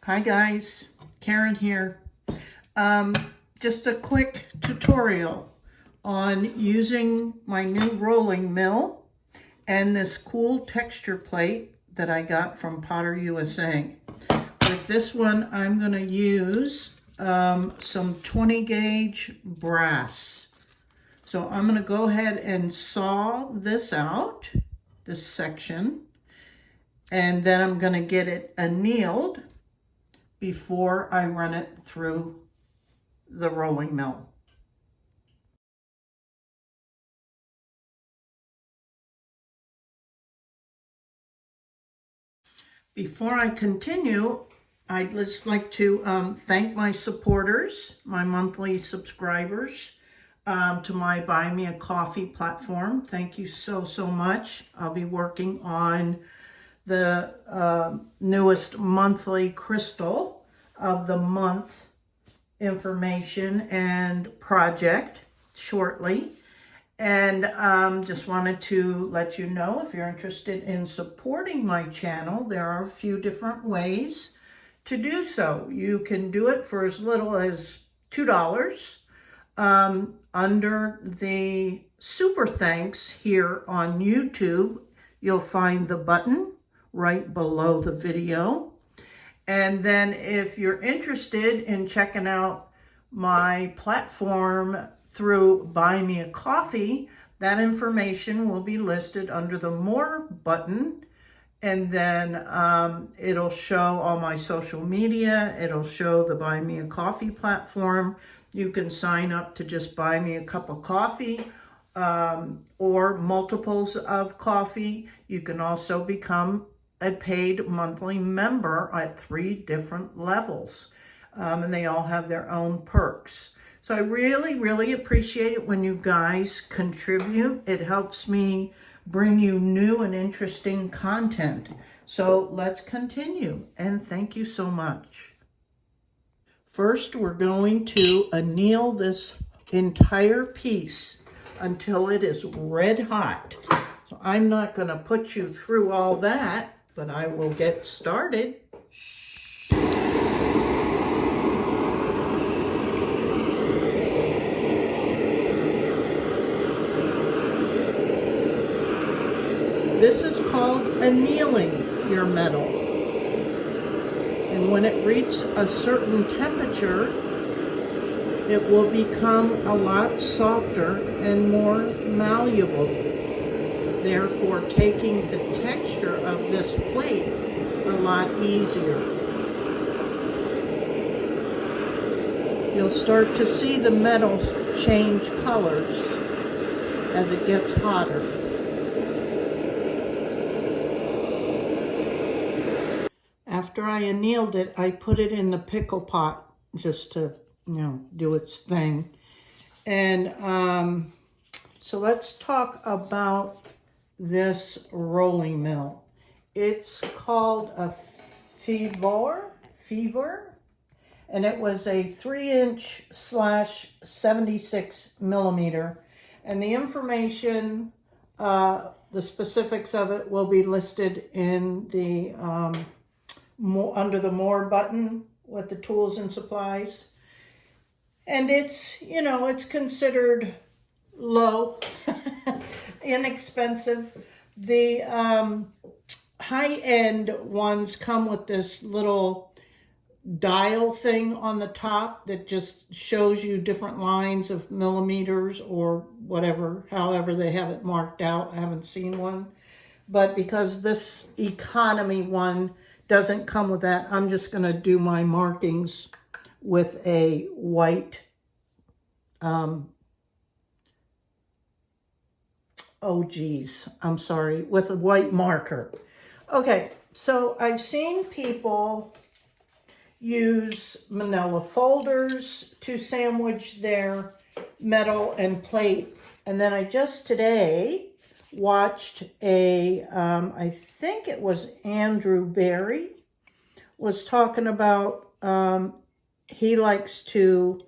Hi guys, Karen here. Just a quick tutorial on using my new rolling mill and this cool texture plate that I got from Potter USA. With this one, I'm going to use some 20 gauge brass. So I'm going to go ahead and saw this out, this section, and then I'm going to get it annealed before I run it through the rolling mill. Before I continue, I'd just like to thank my supporters, my monthly subscribers, to my Buy Me a Coffee platform. Thank you so much. I'll be working on the newest monthly crystal of the month information and project shortly. And just wanted to let you know, if you're interested in supporting my channel, there are a few different ways to do so. You can do it for as little as $2. Under the super thanks here on YouTube, you'll find the button right below the video. And then if you're interested in checking out my platform through Buy Me a Coffee, that information will be listed under the More button. And then it'll show all my social media. It'll show the Buy Me a Coffee platform. You can sign up to just buy me a cup of coffee or multiples of coffee. You can also become a paid monthly member at 3 different levels. And they all have their own perks. So I really appreciate it when you guys contribute. It helps me bring you new and interesting content. So let's continue, and thank you so much. First, we're going to anneal this entire piece until it is red hot. So I'm not going to put you through all that, but I will get started. This is called annealing your metal. And when it reaches a certain temperature, it will become a lot softer and more malleable, therefore taking the texture of this plate a lot easier. You'll start to see the metal change colors as it gets hotter. After I annealed it, I put it in the pickle pot just to, do its thing. And so let's talk about this rolling mill. It's called a Fever, and it was a 3" / 76 millimeter. And the information, the specifics of it will be listed in the under the More button with the tools and supplies. And it's, it's considered low, inexpensive. The high-end ones come with this little dial thing on the top that just shows you different lines of millimeters or whatever, however they have it marked out. I haven't seen one. But because this economy one doesn't come with that, I'm just going to do my markings with a white, with a white marker. Okay, so I've seen people use manila folders to sandwich their metal and plate. And then I just today watched I think it was Andrew Barry, was talking about he likes to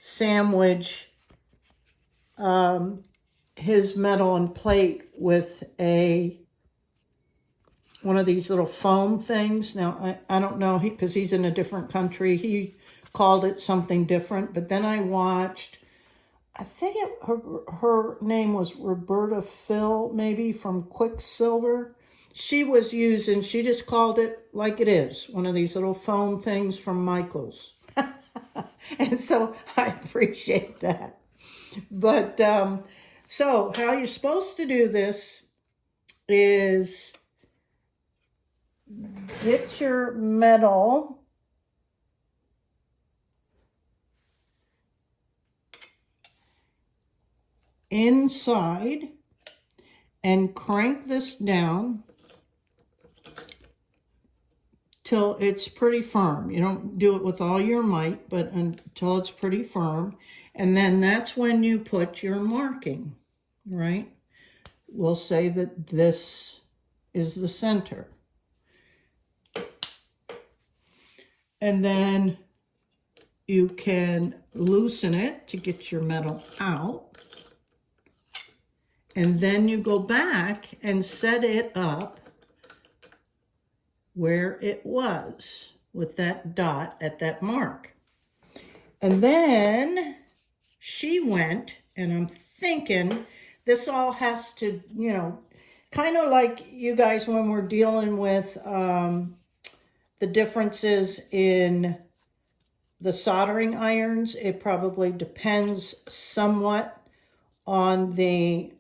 sandwich his metal and plate with a one of these little foam things. Now, I don't know, because he's in a different country. He called it something different. But then I watched, I think her name was Roberta Phil, maybe, from Quicksilver. She just called it like it is, one of these little foam things from Michael's. And so I appreciate that. But so how you're supposed to do this is get your metal inside and crank this down till it's pretty firm. You don't do it with all your might, but until it's pretty firm. And then that's when you put your marking, right? We'll say that this is the center. And then you can loosen it to get your metal out. And then you go back and set it up where it was with that dot at that mark. And then she went, and I'm thinking this all has to, you know, kind of like you guys when we're dealing with the differences in the soldering irons. It probably depends somewhat on the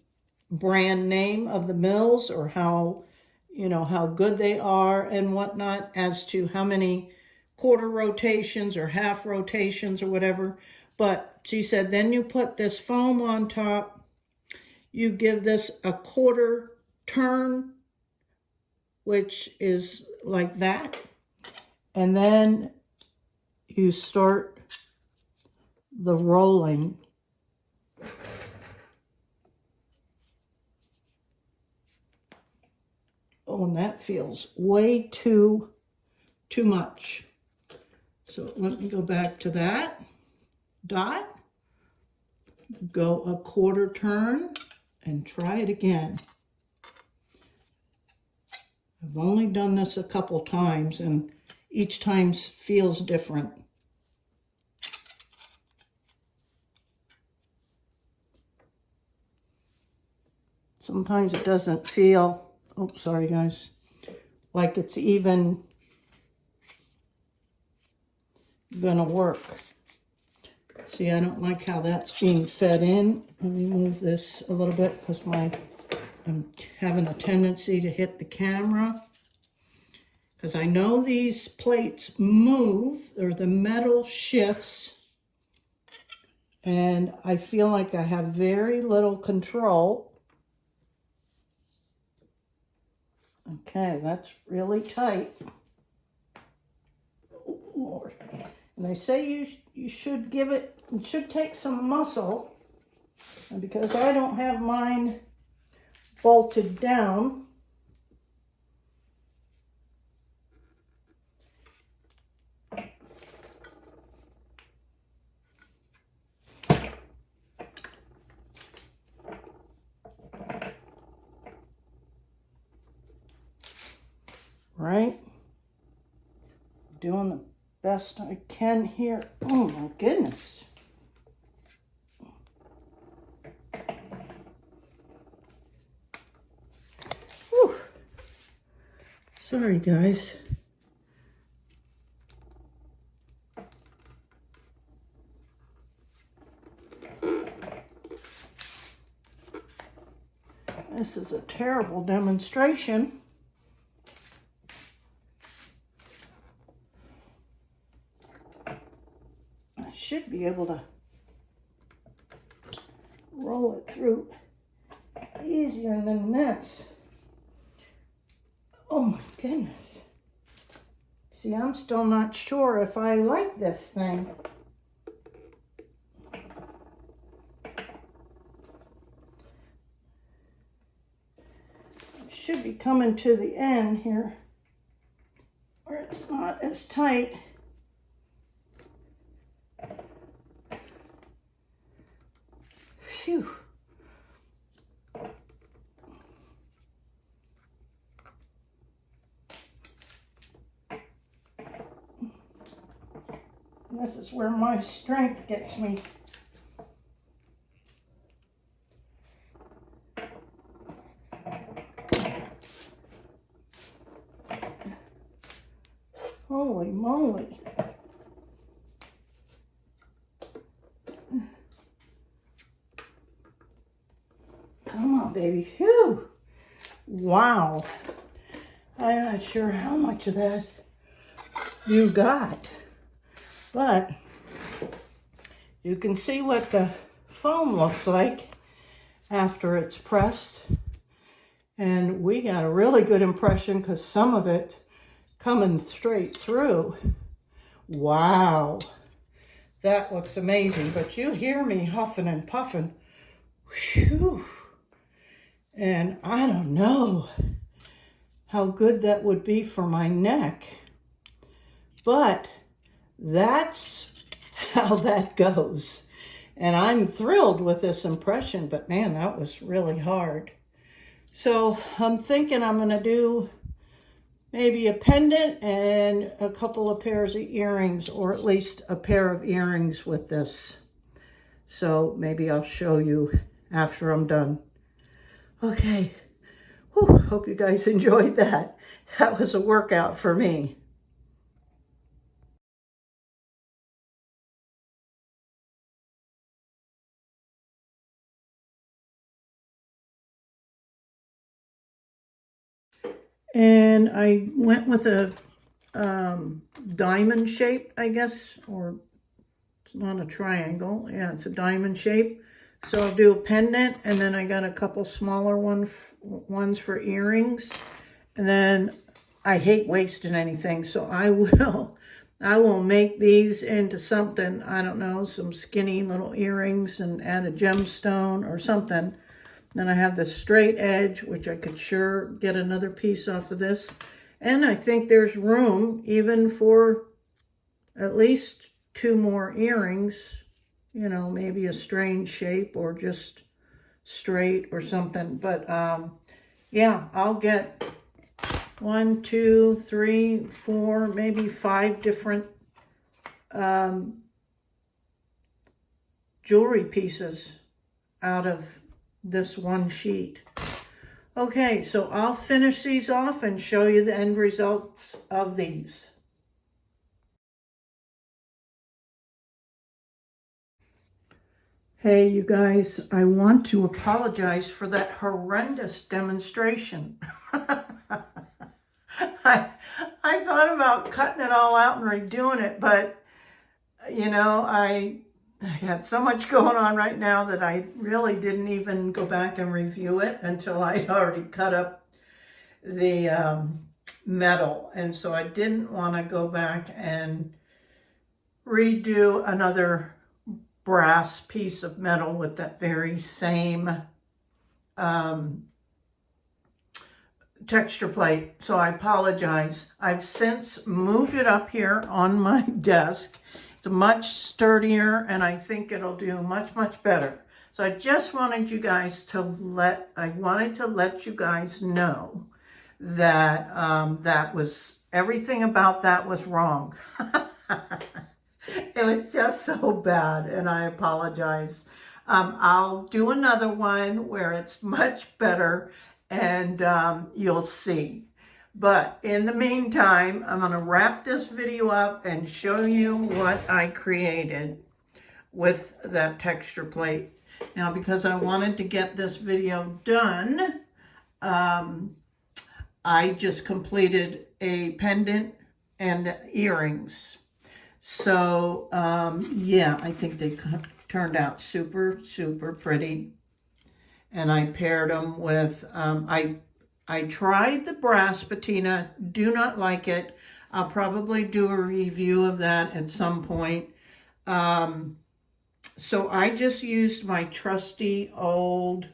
brand name of the mills, or how, you know, how good they are and whatnot, as to how many quarter rotations or half rotations or whatever. But she said, then you put this foam on top, you give this a quarter turn, which is like that, and then you start the rolling. Oh, and that feels way too much. So let me go back to that dot, go a quarter turn, and try it again. I've only done this a couple times, and each time feels different. Sometimes it doesn't feel, oh, sorry guys, like it's even gonna work. See, I don't like how that's being fed in. Let me move this a little bit because I'm having a tendency to hit the camera. Because I know these plates move, or the metal shifts, and I feel like I have very little control. Okay, that's really tight. Oh, Lord. And they say you should give it should take some muscle. And because I don't have mine bolted down, right? Doing the best I can here. Oh my goodness. Whew. Sorry guys. This is a terrible demonstration. I should be able to roll it through easier than this. Oh my goodness. See, I'm still not sure if I like this thing. I should be coming to the end here where it's not as tight. Phew. This is where my strength gets me. Holy moly. Come on, baby. Phew. Wow. I'm not sure how much of that you got, but you can see what the foam looks like after it's pressed. And we got a really good impression because some of it coming straight through. Wow. That looks amazing. But you hear me huffing and puffing. Whew. And I don't know how good that would be for my neck. But that's how that goes. And I'm thrilled with this impression, but man, that was really hard. So I'm thinking I'm gonna do maybe a pendant and a couple of pairs of earrings, or at least a pair of earrings with this. So maybe I'll show you after I'm done. Okay. Whew, hope you guys enjoyed that. That was a workout for me. And I went with a diamond shape, I guess, or it's not a triangle. Yeah, it's a diamond shape. So I'll do a pendant, and then I got a couple smaller ones for earrings. And then I hate wasting anything, so I will make these into something, I don't know, some skinny little earrings and add a gemstone or something. Then I have the straight edge, which I could sure get another piece off of this. And I think there's room even for at least 2 more earrings. You know, maybe a strange shape or just straight or something. But yeah, I'll get 1, 2, 3, 4, maybe 5 different jewelry pieces out of this one sheet. Okay, so I'll finish these off and show you the end results of these. Hey, you guys, I want to apologize for that horrendous demonstration. I thought about cutting it all out and redoing it, but, you know, I had so much going on right now that I really didn't even go back and review it until I'd already cut up the metal. And so I didn't want to go back and redo another brass piece of metal with that very same texture plate. So I apologize. I've since moved it up here on my desk. It's much sturdier, and I think it'll do much, much better. So I just wanted you guys to let you guys know that that was, everything about that was wrong. It was just so bad, and I apologize. I'll do another one where it's much better, and you'll see. But in the meantime, I'm going to wrap this video up and show you what I created with that texture plate. Now, because I wanted to get this video done, I just completed a pendant and earrings. So, yeah, I think they turned out super, super pretty. And I paired them with, I tried the brass patina, do not like it. I'll probably do a review of that at some point. So I just used my trusty old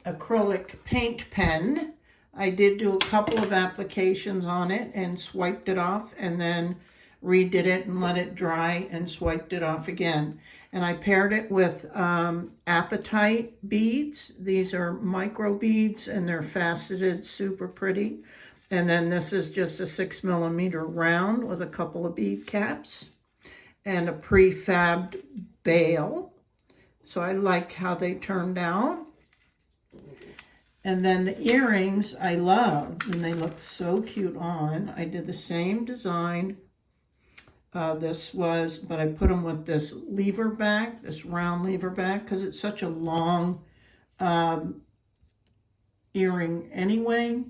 acrylic paint pen. I did do a couple of applications on it and swiped it off, and then redid it and let it dry and swiped it off again. And I paired it with apatite beads. These are micro beads, and they're faceted, super pretty. And then this is just a 6mm round with a couple of bead caps and a prefabbed bail. So I like how they turned out. And then the earrings I love, and they look so cute on. I did the same design. But I put them with this lever back, this round lever back, because it's such a long earring anyway,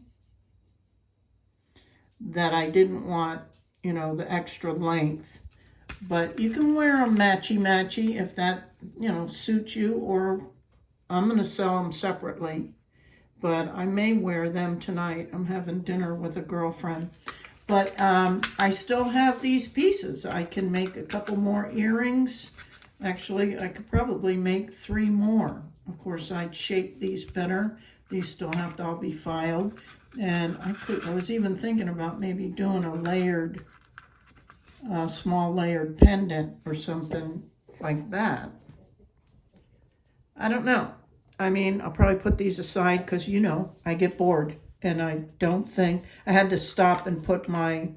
that I didn't want, you know, the extra length. But you can wear them matchy-matchy if that, you know, suits you, or I'm going to sell them separately. But I may wear them tonight. I'm having dinner with a girlfriend. But I still have these pieces. I can make a couple more earrings. Actually, I could probably make 3 more. Of course, I'd shape these better. These still have to all be filed. And I was even thinking about maybe doing a layered, small layered pendant or something like that. I don't know. I mean, I'll probably put these aside because, you know, I get bored. And I don't think, I had to stop and put my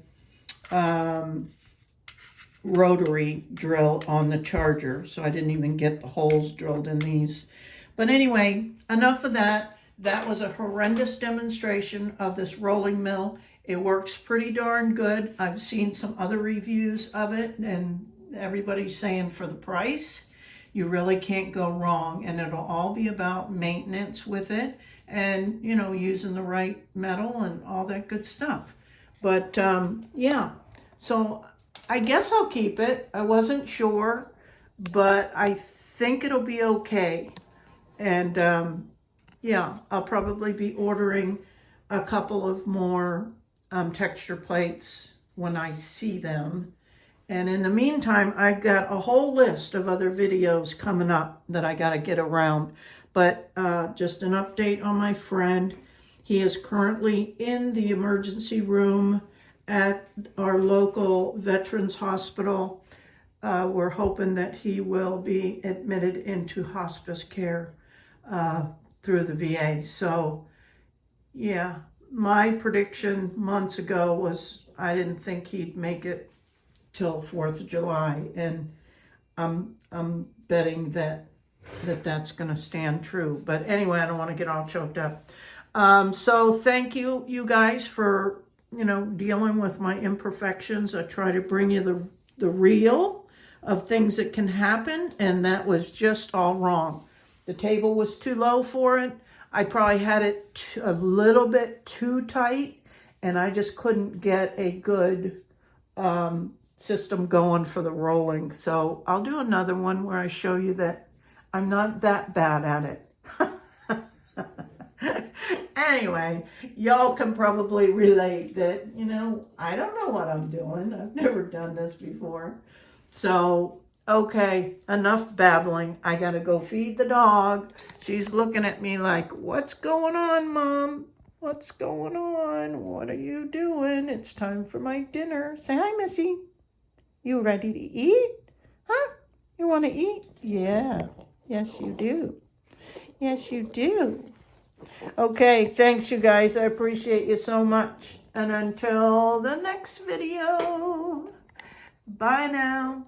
rotary drill on the charger. So I didn't even get the holes drilled in these. But anyway, enough of that. That was a horrendous demonstration of this rolling mill. It works pretty darn good. I've seen some other reviews of it, and everybody's saying for the price, you really can't go wrong. And it'll all be about maintenance with it. And, you know, using the right metal and all that good stuff. But, yeah, so I guess I'll keep it. I wasn't sure, but I think it'll be okay. And, yeah, I'll probably be ordering a couple of more texture plates when I see them. And in the meantime, I've got a whole list of other videos coming up that I got to get around. But just an update on my friend. He is currently in the emergency room at our local Veterans Hospital. We're hoping that he will be admitted into hospice care through the VA. So, yeah, my prediction months ago was I didn't think he'd make it till 4th of July. And I'm betting that's going to stand true. But anyway, I don't want to get all choked up. So thank you guys for, you know, dealing with my imperfections. I try to bring you the real of things that can happen, and that was just all wrong. The table was too low for it. I probably had it a little bit too tight, and I just couldn't get a good system going for the rolling. So I'll do another one where I show you that I'm not that bad at it. Anyway, y'all can probably relate that, you know, I don't know what I'm doing. I've never done this before. So, okay, enough babbling. I got to go feed the dog. She's looking at me like, what's going on, Mom? What's going on? What are you doing? It's time for my dinner. Say hi, Missy. You ready to eat? Huh? You want to eat? Yeah. Yes, you do. Yes, you do. Okay, thanks, you guys. I appreciate you so much. And until the next video, bye now.